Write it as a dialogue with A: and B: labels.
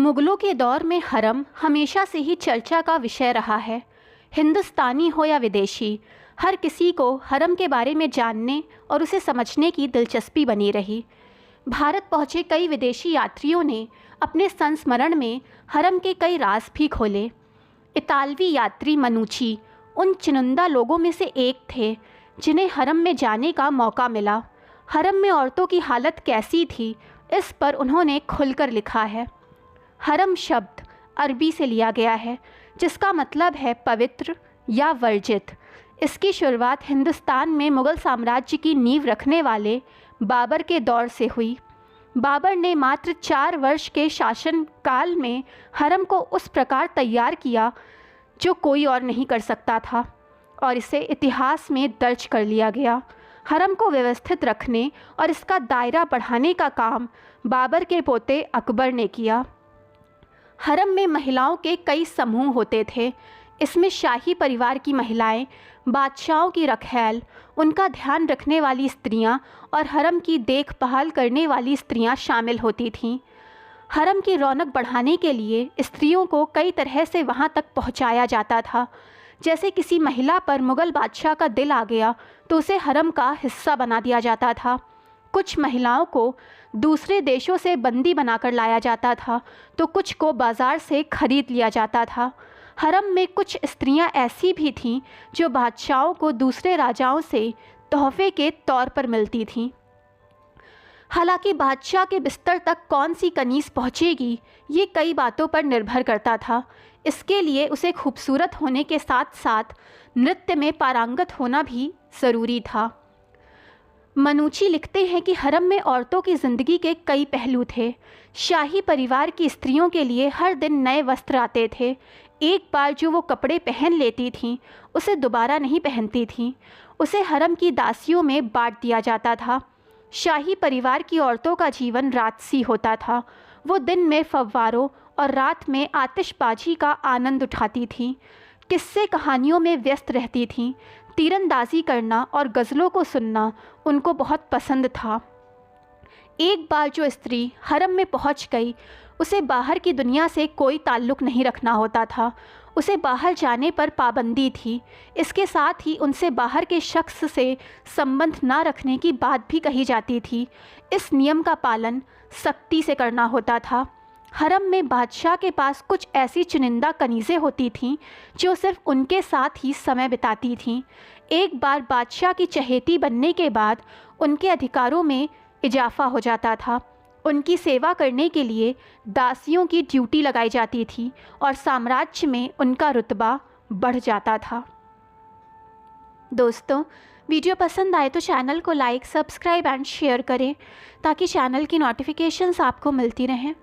A: मुग़लों के दौर में हरम हमेशा से ही चर्चा का विषय रहा है। हिंदुस्तानी हो या विदेशी, हर किसी को हरम के बारे में जानने और उसे समझने की दिलचस्पी बनी रही। भारत पहुँचे कई विदेशी यात्रियों ने अपने संस्मरण में हरम के कई राज भी खोले। इतालवी यात्री मनुची उन चुनिंदा लोगों में से एक थे जिन्हें हरम में जाने का मौका मिला। हरम में औरतों की हालत कैसी थी, इस पर उन्होंने खुलकर लिखा है। हरम शब्द अरबी से लिया गया है, जिसका मतलब है पवित्र या वर्जित। इसकी शुरुआत हिंदुस्तान में मुग़ल साम्राज्य की नींव रखने वाले बाबर के दौर से हुई। बाबर ने मात्र 4 वर्ष के शासन काल में हरम को उस प्रकार तैयार किया जो कोई और नहीं कर सकता था, और इसे इतिहास में दर्ज कर लिया गया। हरम को व्यवस्थित रखने और इसका दायरा बढ़ाने का काम बाबर के पोते अकबर ने किया। हरम में महिलाओं के कई समूह होते थे। इसमें शाही परिवार की महिलाएं, बादशाहों की रखैल, उनका ध्यान रखने वाली स्त्रियां और हरम की देखभाल करने वाली स्त्रियां शामिल होती थीं। हरम की रौनक बढ़ाने के लिए स्त्रियों को कई तरह से वहां तक पहुंचाया जाता था। जैसे किसी महिला पर मुग़ल बादशाह का दिल आ गया तो उसे हरम का हिस्सा बना दिया जाता था। कुछ महिलाओं को दूसरे देशों से बंदी बनाकर लाया जाता था, तो कुछ को बाज़ार से खरीद लिया जाता था। हरम में कुछ स्त्रियां ऐसी भी थीं जो बादशाहों को दूसरे राजाओं से तोहफे के तौर पर मिलती थीं। हालांकि बादशाह के बिस्तर तक कौन सी कनीज़ पहुंचेगी, ये कई बातों पर निर्भर करता था। इसके लिए उसे खूबसूरत होने के साथ साथ नृत्य में पारंगत होना भी ज़रूरी था। मनुची लिखते हैं कि हरम में औरतों की ज़िंदगी के कई पहलू थे। शाही परिवार की स्त्रियों के लिए हर दिन नए वस्त्र आते थे। एक बार जो वो कपड़े पहन लेती थीं, उसे दोबारा नहीं पहनती थीं। उसे हरम की दासियों में बांट दिया जाता था। शाही परिवार की औरतों का जीवन राजसी होता था। वो दिन में फव्वारों और रात में आतिशबाजी का आनंद उठाती थीं। किस्से कहानियों में व्यस्त रहती थीं। तीरंदाजी करना और गज़लों को सुनना उनको बहुत पसंद था। एक बार जो स्त्री हरम में पहुंच गई, उसे बाहर की दुनिया से कोई ताल्लुक़ नहीं रखना होता था। उसे बाहर जाने पर पाबंदी थी। इसके साथ ही उनसे बाहर के शख्स से संबंध ना रखने की बात भी कही जाती थी। इस नियम का पालन सख्ती से करना होता था। हरम में बादशाह के पास कुछ ऐसी चुनिंदा कनीज़ें होती थीं जो सिर्फ उनके साथ ही समय बिताती थीं। एक बार बादशाह की चहेती बनने के बाद उनके अधिकारों में इजाफा हो जाता था। उनकी सेवा करने के लिए दासियों की ड्यूटी लगाई जाती थी और साम्राज्य में उनका रुतबा बढ़ जाता था। दोस्तों, वीडियो पसंद आए तो चैनल को लाइक, सब्सक्राइब एंड शेयर करें ताकि चैनल की नोटिफिकेशंस आपको मिलती रहें।